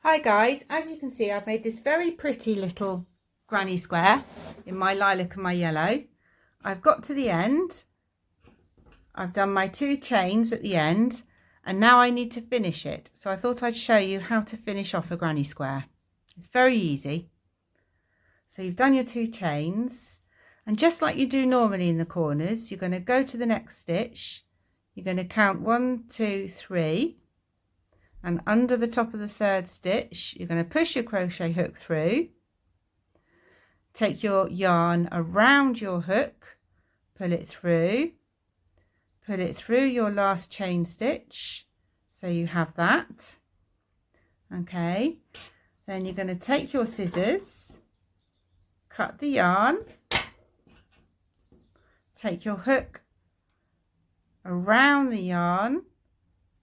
Hi guys, as you can see I've made this very pretty little granny square in my lilac and my yellow. I've got to the end, I've done my 2 chains at the end, and now I need to finish it. So I thought I'd show you how to finish off a granny square. It's very easy. So you've done your 2 chains, and just like you do normally in the corners, you're going to go to the next stitch. You're going to count 1, 2, 3. And under the top of the 3rd stitch you're going to push your crochet hook through, take your yarn around your hook, pull it through your last chain stitch, so you have that. Okay, then you're going to take your scissors, cut the yarn, take your hook around the yarn,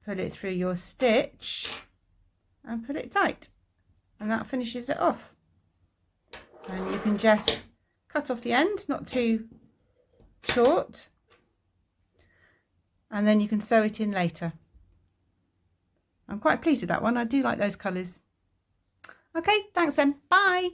pull it through your stitch and pull it tight, and that finishes it off. And you can just cut off the end, not too short, and then you can sew it in later. I'm quite pleased with that one. I do like those colours. Okay, thanks then. Bye.